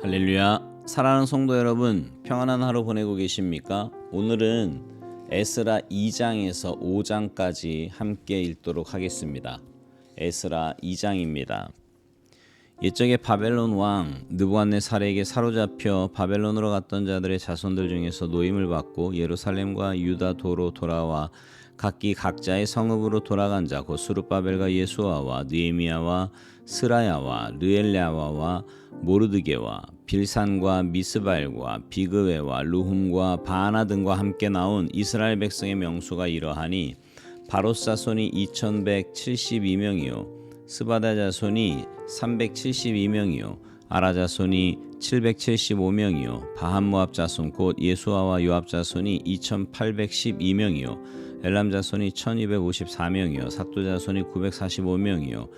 할렐루야. 사랑하는 성도 여러분, 평안한 하루 보내고 계십니까? 오늘은 에스라 2장에서 5장까지 함께 읽도록 하겠습니다. 에스라 2장입니다. 옛적에 바벨론 왕 느부갓네살에게 사로잡혀 바벨론으로 갔던 자들의 자손들 중에서 노임을 받고 예루살렘과 유다 도로 돌아와 각기 각자의 성읍으로 돌아간 자 곧 스룹바벨과 예수아와 느헤미야와 스라야와 르엘랴와와 모르드게와 빌산과 미스발과 비그웨와 루훔과 바하나 등과 함께 나온 이스라엘 백성의 명수가 이러하니 바롯 자손이 2172명이요 스바다 자손이 372명이요 아라 자손이 775명이요 바한모압 자손 곧 예수아와 요압 자손이 2812명이요 엘람 자손이 1254명이요 삭도 자손이 945명이요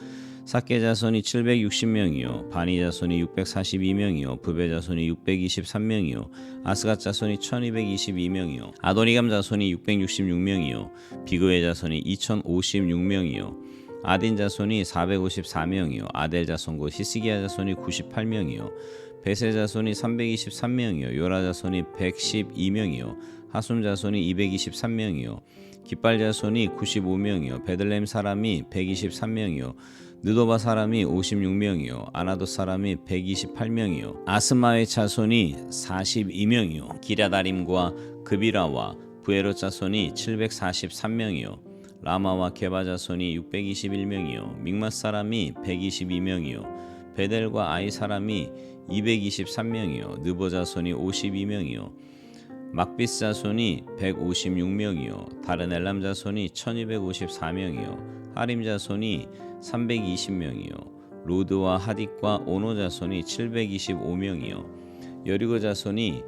삭게 자손이 760명이요 바니 자손이 642명이요 부베 자손이 623명이요 아스갓 자손이 1222명이요 아도니감 자손이 666명이요 비그웨 자손이 2056명이요 아딘 자손이 454명이요 아델 자손 곧 히스기야 자손이 98명이요 베세 자손이 323명이요 요라 자손이 112명이요 하숨 자손이 223명이요 깃발 자손이 95명이요 베들레헴 사람이 123명이요 느도바 사람이 56명이요 아나도 사람이 128명이요 아스마의 자손이 42명이요 기랴다림과 그비라와 부에롯 자손이 743명이요 라마와 게바 자손이 621명이요 믹맛 사람이 122명이요 베델과 아이 사람이 223명이요 느보 자손이 52명이요 막빗 자손이 156명이요 다른 엘람 자손이 1254명이요 하림 자손이 320명이요 로드와 하딕과 오노 자손이 725명이요 여리고 자손이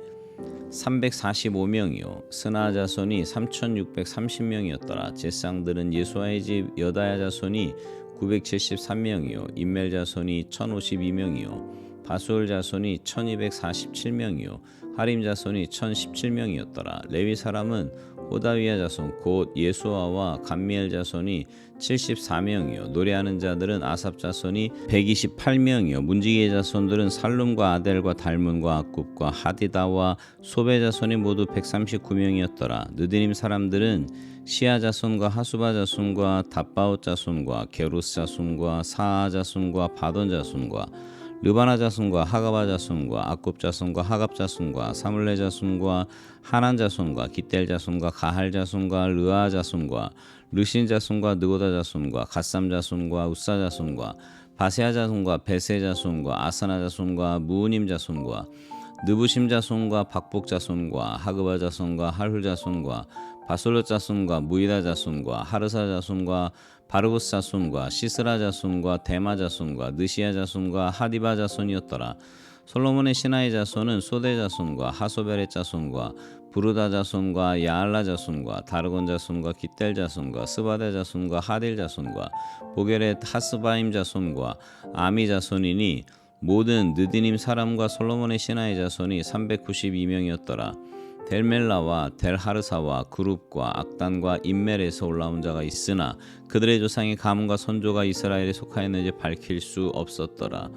345명이요 스나 자손이 3630명이었더라 제상들은 예수아의 집 여다야 자손이 973명이요 임멜 자손이 1052명이요 바수올 자손이 1247명이요 하림 자손이 1017명이었더라 레위 사람은 호다위야 자손 곧 예수아와 감미엘 자손이 74명이요 노래하는 자들은 아삽 자손이 128명이요 문지기의 자손들은 살룸과 아델과 달문과 악굽과 하디다와 소베 자손이 모두 139명이었더라 느드님 사람들은 시아 자손과 하수바 자손과 답바옷 자손과 게루스 자손과 사아 자손과 바돈 자손과 르바나 자손과 하가바 자손과 악굽 자손과 하갑 자손과 사물레 자손과 하난 자손과 기델 자손과 가할 자손과 르아 자손과 르신 자손과 느고다 자손과 갓삼 자손과 우사 자손과 바세아 자손과 베세 자손과 아사나 자손과 무우님 자손과 느부심 자손과 박복 자손과 하그바 자손과 할훌 자손과 바솔롯 자손과 무이다 자손과 하르사 자손과 바르고스 자손과 시스라 자손과 데마 자손과 느시아 자손과 하디바 자손이었더라. 솔로몬의 신하의 자손은 소대 자손과 하소베렛 자손과 부르다 자손과 야알라 자손과 다르곤 자손과 깃델 자손과 스바데 자손과 하딜 자손과 보게렛 하스바임 자손과 아미 자손이니 모든 느디님 사람과 솔로몬의 신하의 자손이 392명이었더라. 델멜라와 델하르사와 그룹과 악단과 임멜에서 올라온 자가 있으나 그들의 조상의 가문과 선조가 이스라엘에 속하였는지 밝힐 수 없었더라.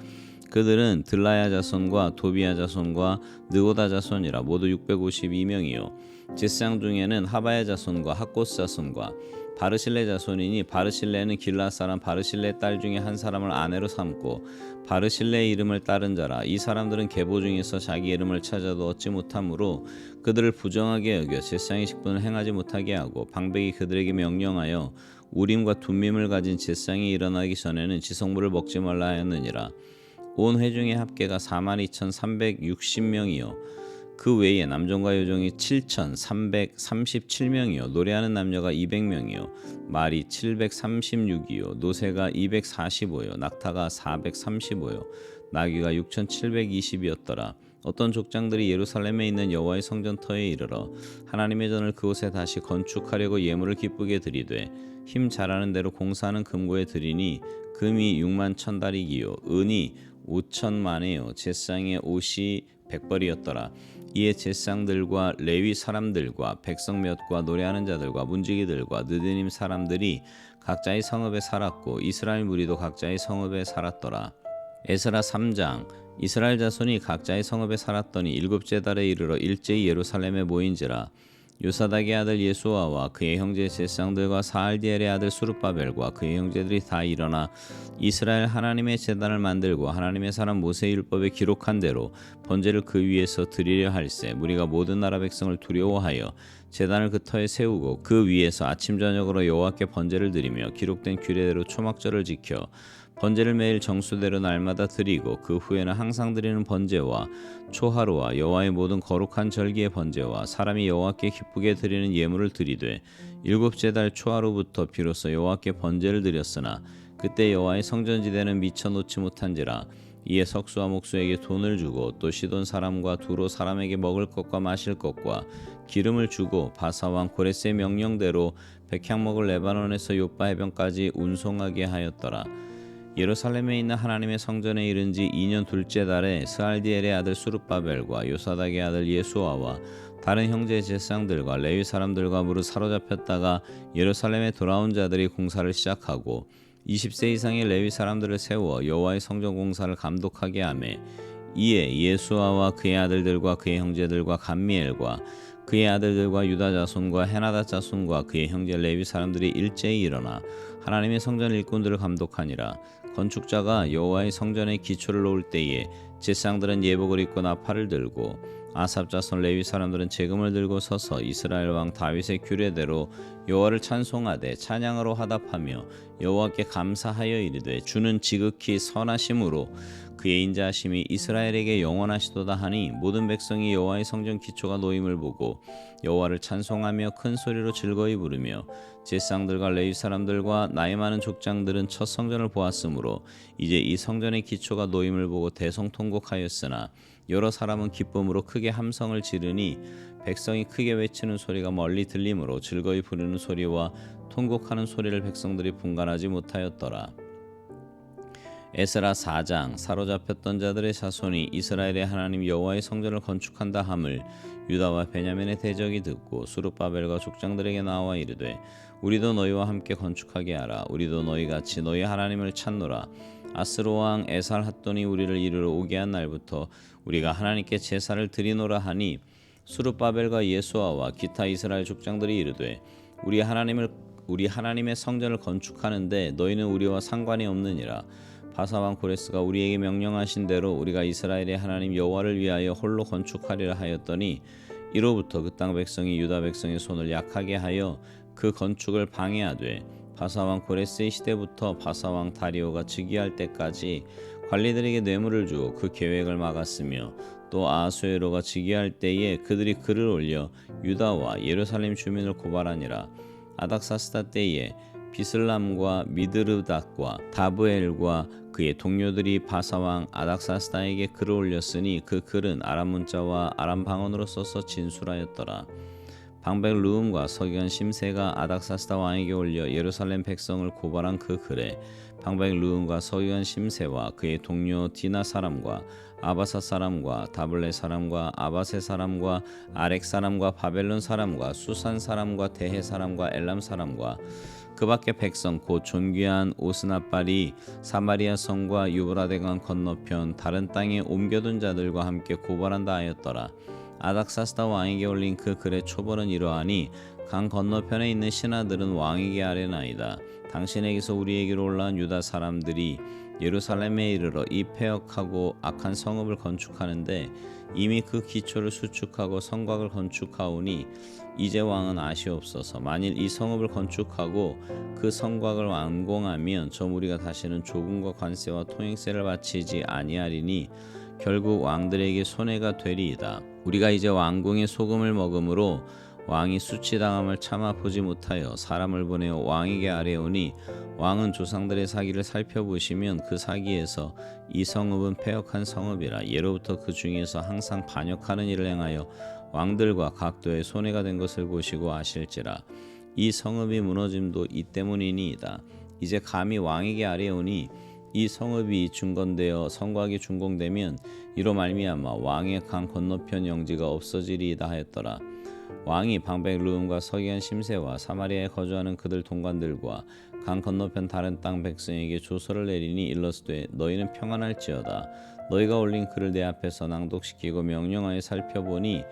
그들은 들라야 자손과 도비야 자손과 느고다 자손이라 모두 652명이요 제사장 중에는 하바야 자손과 학고스 자손과 바르실레 자손이니 바르실레는 길라 사람 바르실레 딸 중에 한 사람을 아내로 삼고 바르실레의 이름을 따른 자라. 이 사람들은 계보 중에서 자기 이름을 찾아도 얻지 못하므로 그들을 부정하게 여겨 제사장의 직분을 행하지 못하게 하고 방백이 그들에게 명령하여 우림과 둠밈을 가진 제사장이 일어나기 전에는 지성물을 먹지 말라 하였느니라. 온 회중의 합계가 42,360명이요 그 외에 남종과 여종이 7,337명이요 노래하는 남녀가 200명이요 말이 736이요 노새가 245요 낙타가 435요 나귀가 6,720이었더라. 어떤 족장들이 예루살렘에 있는 여호와의 성전터에 이르러 하나님의 전을 그곳에 다시 건축하려고 예물을 기쁘게 드리되 힘 잘하는 대로 공사하는 금고에 드리니 금이 6만 천달이기요 은이 5천만에요 제사장의 옷이 100벌이었더라. 이에 제사장들과 레위 사람들과 백성 몇과 노래하는 자들과 문지기들과 느드님 사람들이 각자의 성읍에 살았고 이스라엘 무리도 각자의 성읍에 살았더라. 에스라 3장. 이스라엘 자손이 각자의 성읍에 살았더니 일곱째 달에 이르러 일제히 예루살렘에 모인지라. 요사닥의 아들 예수아와 그의 형제 제사장들과 사알디엘의 아들 수룹바벨과 그의 형제들이 다 일어나 이스라엘 하나님의 제단을 만들고 하나님의 사람 모세의 율법에 기록한 대로 번제를 그 위에서 드리려 할세. 무리가 모든 나라 백성을 두려워하여 제단을 그 터에 세우고 그 위에서 아침 저녁으로 여호와께 번제를 드리며 기록된 규례대로 초막절을 지켜 번제를 매일 정수대로 날마다 드리고 그 후에는 항상 드리는 번제와 초하루와 여호와의 모든 거룩한 절기의 번제와 사람이 여호와께 기쁘게 드리는 예물을 드리되 일곱째 달 초하루부터 비로소 여호와께 번제를 드렸으나 그때 여호와의 성전지대는 미쳐 놓지 못한지라. 이에 석수와 목수에게 돈을 주고 또 시돈 사람과 두로 사람에게 먹을 것과 마실 것과 기름을 주고 바사 왕 고레스의 명령대로 백향목을 레바논에서 요빠 해변까지 운송하게 하였더라. 예루살렘에 있는 하나님의 성전에 이른 지 2년 둘째 달에 스알디엘의 아들 수룹바벨과 요사닥의 아들 예수아와 다른 형제 제사장들과 레위 사람들과 무릇 사로잡혔다가 예루살렘에 돌아온 자들이 공사를 시작하고 20세 이상의 레위 사람들을 세워 여호와의 성전 공사를 감독하게 하매 이에 예수아와 그의 아들들과 그의 형제들과 감미엘과 그의 아들들과 유다 자손과 헤나다 자손과 그의 형제 레위 사람들이 일제히 일어나 하나님의 성전 일꾼들을 감독하니라. 건축자가 여호와의 성전에 기초를 놓을 때에 제사장들은 예복을 입고 나팔을 들고 아삽 자손 레위 사람들은 재금을 들고 서서 이스라엘 왕 다윗의 규례대로 여호와를 찬송하되 찬양으로 화답하며 여호와께 감사하여 이르되 주는 지극히 선하심으로 그의 인자하심이 이스라엘에게 영원하시도다 하니 모든 백성이 여호와의 성전 기초가 놓임을 보고 여호와를 찬송하며 큰 소리로 즐거이 부르며 제사장들과 레위 사람들과 나이 많은 족장들은 첫 성전을 보았으므로 이제 이 성전의 기초가 놓임을 보고 대성통곡하였으나 여러 사람은 기쁨으로 크게 함성을 지르니 백성이 크게 외치는 소리가 멀리 들리므로 즐거이 부르는 소리와 통곡하는 소리를 백성들이 분간하지 못하였더라. 에스라 4장. 사로잡혔던 자들의 자손이 이스라엘의 하나님 여호와의 성전을 건축한다 함을 유다와 베냐민의 대적이 듣고 수룹바벨과 족장들에게 나와 이르되 우리도 너희와 함께 건축하게 하라. 우리도 너희같이 너희 하나님을 찾노라. 아스로 왕 에살핫돈이 우리를 이르러 오게 한 날부터 우리가 하나님께 제사를 드리노라 하니 수룹바벨과 예수아와 기타 이스라엘 족장들이 이르되 우리 하나님의 성전을 건축하는데 너희는 우리와 상관이 없느니라. 바사왕 고레스가 우리에게 명령하신 대로 우리가 이스라엘의 하나님 여호와를 위하여 홀로 건축하리라 하였더니 이로부터 그 땅 백성이 유다 백성의 손을 약하게 하여 그 건축을 방해하되 바사왕 고레스의 시대부터 바사왕 다리오가 즉위할 때까지 관리들에게 뇌물을 주어 그 계획을 막았으며 또 아하수에로가 즉위할 때에 그들이 글을 올려 유다와 예루살렘 주민을 고발하니라. 아닥사스다 때에 비슬람과 미드르닷과 다브엘과 그의 동료들이 바사왕 아닥사스다에게 글을 올렸으니 그 글은 아람 문자와 아람 방언으로 써서 진술하였더라. 방백 르움과 서기관 심세가 아닥사스다 왕에게 올려 예루살렘 백성을 고발한 그 글에 방백 르움과 서기관 심세와 그의 동료 디나 사람과 아바사 사람과 다블레 사람과 아바세 사람과 아렉 사람과 바벨론 사람과 수산 사람과 대해 사람과 엘람 사람과 그 밖에 백성 곧 존귀한 오스나발이 사마리아 성과 유브라데강 건너편 다른 땅에 옮겨둔 자들과 함께 고발한다 하였더라. 아닥사스다 왕에게 올린 그 글의 초벌은 이러하니 강 건너편에 있는 신하들은 왕에게 아뢰나이다. 당신에게서 우리에게로 올라온 유다 사람들이 예루살렘에 이르러 이 폐역하고 악한 성읍을 건축하는데 이미 그 기초를 수축하고 성곽을 건축하오니 이제 왕은 아시옵소서. 만일 이 성읍을 건축하고 그 성곽을 완공하면 저 무리가 다시는 조금과 관세와 통행세를 바치지 아니하리니 결국 왕들에게 손해가 되리이다. 우리가 이제 왕궁의 소금을 먹음으로 왕이 수치당함을 참아 보지 못하여 사람을 보내어 왕에게 아뢰오니 왕은 조상들의 사기를 살펴보시면 그 사기에서 이 성읍은 패역한 성읍이라 예로부터 그 중에서 항상 반역하는 일을 행하여 왕들과 각도의 손해가 된 것을 보시고 아실지라. 이 성읍이 무너짐도 이 때문이니이다. 이제 감히 왕에게 아뢰오니 이 성읍이 중건되어 성곽이 준공되면 이로 말미암아 왕의 강 건너편 영지가 없어지리이다 하였더라. 왕이 방백 르움과 서기관 심세와 사마리아에 거주하는 그들 동관들과 강 건너편 다른 땅 백성에게 조서를 내리니 일러스되 너희는 평안할지어다. 너희가 올린 글을 내 앞에서 낭독시키고 명령하여 살펴보니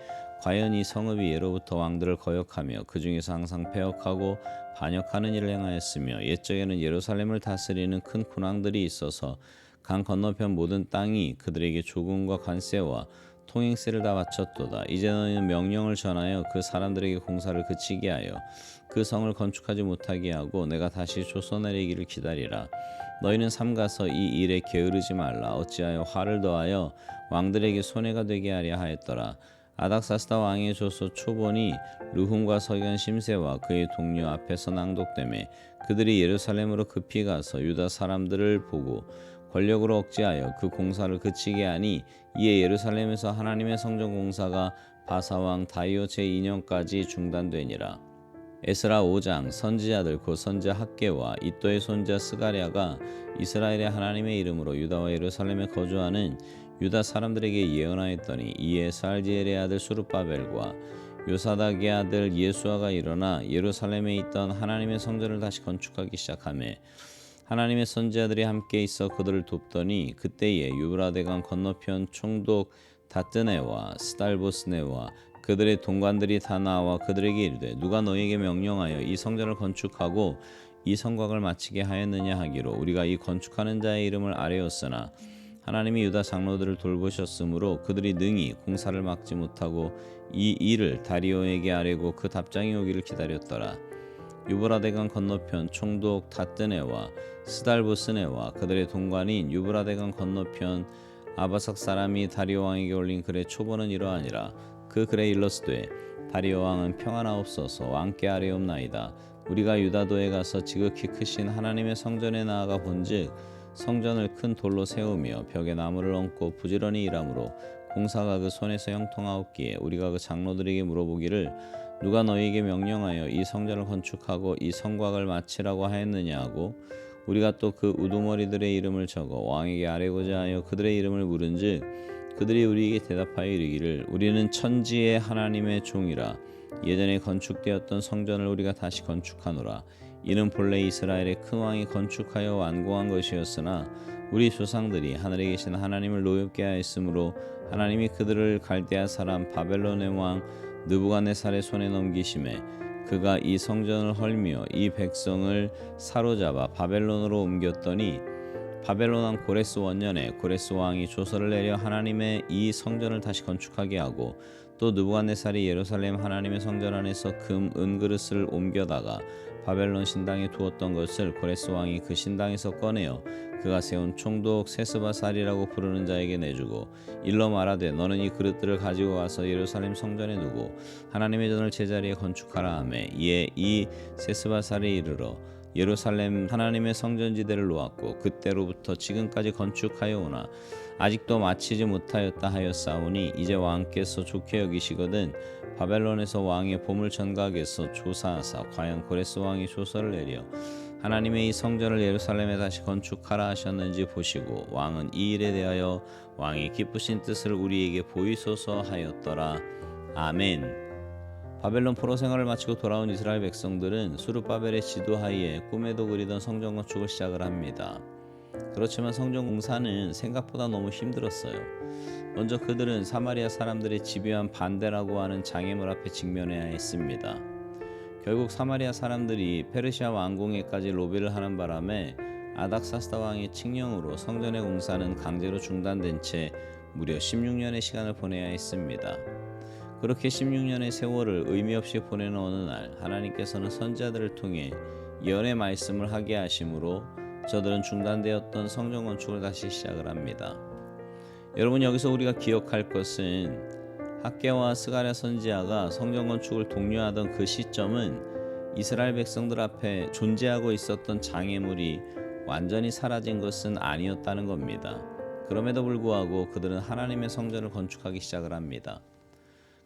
과연 이 성읍이 예로부터 왕들을 거역하며 그 중에서 항상 패역하고 반역하는 일을 행하였으며 옛적에는 예루살렘을 다스리는 큰 군왕들이 있어서 강 건너편 모든 땅이 그들에게 조금과 관세와 통행세를 다 바쳤도다. 이제 너희는 명령을 전하여 그 사람들에게 공사를 그치게 하여 그 성을 건축하지 못하게 하고 내가 다시 조서 내리기를 기다리라. 너희는 삼가서 이 일에 게으르지 말라. 어찌하여 화를 더하여 왕들에게 손해가 되게 하려 하였더라. 아닥사스다 왕의 조서 초본이 르훔과 서기관 심세와 그의 동료 앞에서 낭독되매 그들이 예루살렘으로 급히 가서 유다 사람들을 보고 권력으로 억제하여 그 공사를 그치게 하니 이에 예루살렘에서 하나님의 성전 공사가 바사왕 다리오 제2년까지 중단되니라. 에스라 5장. 선지자들 곧 선지자 학개와 이또의 손자 스가랴가 이스라엘의 하나님의 이름으로 유다와 예루살렘에 거주하는 유다 사람들에게 예언하였더니 이에 살디엘의 아들 수르바벨과 요사닥의 아들 예수아가 일어나 예루살렘에 있던 하나님의 성전을 다시 건축하기 시작하매 하나님의 선지자들이 함께 있어 그들을 돕더니 그때에 유브라데강 건너편 총독 다뜨네와 스달보스네와 그들의 동관들이 다 나와 그들에게 이르되 누가 너희에게 명령하여 이 성전을 건축하고 이 성곽을 마치게 하였느냐 하기로 우리가 이 건축하는 자의 이름을 아뢰었으나 하나님이 유다 장로들을 돌보셨으므로 그들이 능히 공사를 막지 못하고 이 일을 다리오에게 아뢰고 그 답장이 오기를 기다렸더라. 유브라데강 건너편 총독 다뜨네와 스달보스네와 그들의 동관인 유브라데강 건너편 아바삭 사람이 다리오 왕에게 올린 글의 초본은 이러하니라. 그 글에 일러스되 다리오 왕은 평안하옵소서. 왕께 아뢰옵나이다. 우리가 유다도에 가서 지극히 크신 하나님의 성전에 나아가 본즉 성전을 큰 돌로 세우며 벽에 나무를 얹고 부지런히 일하므로 공사가 그 손에서 형통하옵기에 우리가 그 장로들에게 물어보기를 누가 너희에게 명령하여 이 성전을 건축하고 이 성곽을 마치라고 하였느냐 하고 우리가 또 그 우두머리들의 이름을 적어 왕에게 아뢰고자 하여 그들의 이름을 물은즉 그들이 우리에게 대답하여 이르기를 우리는 천지의 하나님의 종이라. 예전에 건축되었던 성전을 우리가 다시 건축하노라. 이는 본래 이스라엘의 큰 왕이 건축하여 완공한 것이었으나 우리 조상들이 하늘에 계신 하나님을 노엽게 하였으므로 하나님이 그들을 갈대아 사람 바벨론의 왕 느부갓네살의 손에 넘기심에 그가 이 성전을 헐며 이 백성을 사로잡아 바벨론으로 옮겼더니 바벨론 왕 고레스 원년에 고레스 왕이 조서를 내려 하나님의 이 성전을 다시 건축하게 하고 또 느부갓네살이 예루살렘 하나님의 성전 안에서 금 은그릇을 옮겨다가 바벨론 신당에 두었던 것을 고레스 왕이 그 신당에서 꺼내어 그가 세운 총독 세스바살이라고 부르는 자에게 내주고 일러 말하되 너는 이 그릇들을 가지고 가서 예루살렘 성전에 두고 하나님의 전을 제자리에 건축하라 하매 이에 이 세스바살이 이르러 예루살렘 하나님의 성전지대를 놓았고 그때로부터 지금까지 건축하여 오나 아직도 마치지 못하였다 하였사오니 이제 왕께서 좋게 여기시거든 바벨론에서 왕의 보물 전각에서 조사하사 과연 고레스 왕이 조서를 내려 하나님의 이 성전을 예루살렘에 다시 건축하라 하셨는지 보시고 왕은 이 일에 대하여 왕의 기쁘신 뜻을 우리에게 보이소서 하였더라. 아멘. 바벨론 포로 생활을 마치고 돌아온 이스라엘 백성들은 수르바벨의 지도하에 꿈에도 그리던 성전 건축을 시작을 합니다. 그렇지만 성전 공사는 생각보다 너무 힘들었어요. 먼저 그들은 사마리아 사람들의 집요한 반대라고 하는 장애물 앞에 직면해야 했습니다. 결국 사마리아 사람들이 페르시아 왕궁에까지 로비를 하는 바람에 아닥사스다 왕의 칙령으로 성전의 공사는 강제로 중단된 채 무려 16년의 시간을 보내야 했습니다. 그렇게 16년의 세월을 의미 없이 보내는 어느 날 하나님께서는 선지자들을 통해 예언의 말씀을 하게 하심으로 저들은 중단되었던 성전 건축을 다시 시작을 합니다. 여러분 여기서 우리가 기억할 것은 학개와 스가랴 선지자가 성전 건축을 독려하던 그 시점은 이스라엘 백성들 앞에 존재하고 있었던 장애물이 완전히 사라진 것은 아니었다는 겁니다. 그럼에도 불구하고 그들은 하나님의 성전을 건축하기 시작을 합니다.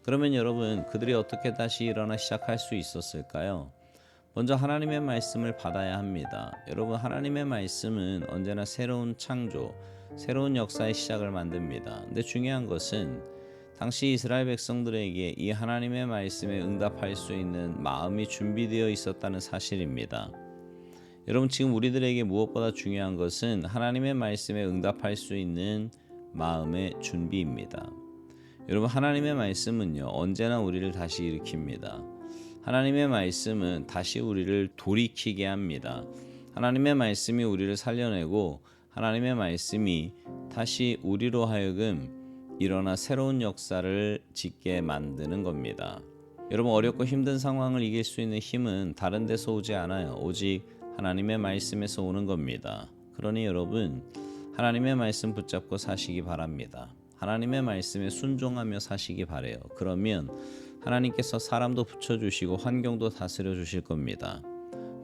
그러면 여러분 그들이 어떻게 다시 일어나 시작할 수 있었을까요? 먼저 하나님의 말씀을 받아야 합니다. 여러분 하나님의 말씀은 언제나 새로운 창조, 새로운 역사의 시작을 만듭니다. 근데 중요한 것은 당시 이스라엘 백성들에게 이 하나님의 말씀에 응답할 수 있는 마음이 준비되어 있었다는 사실입니다. 여러분, 지금 우리들에게 무엇보다 중요한 것은 하나님의 말씀에 응답할 수 있는 마음의 준비입니다. 여러분, 하나님의 말씀은요, 언제나 우리를 다시 일으킵니다. 하나님의 말씀은 다시 우리를 돌이키게 합니다. 하나님의 말씀이 우리를 살려내고 하나님의 말씀이 다시 우리로 하여금 일어나 새로운 역사를 짓게 만드는 겁니다. 여러분, 어렵고 힘든 상황을 이길 수 있는 힘은 다른 데서 오지 않아요. 오직 하나님의 말씀에서 오는 겁니다. 그러니 여러분, 하나님의 말씀 붙잡고 사시기 바랍니다. 하나님의 말씀에 순종하며 사시기 바래요. 그러면 하나님께서 사람도 붙여주시고 환경도 다스려 주실 겁니다.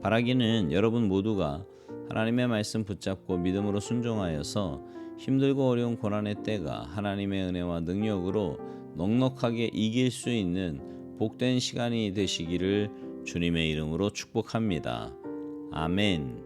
바라기는 여러분 모두가 하나님의 말씀 붙잡고 믿음으로 순종하여서 힘들고 어려운 고난의 때가 하나님의 은혜와 능력으로 넉넉하게 이길 수 있는 복된 시간이 되시기를 주님의 이름으로 축복합니다. 아멘.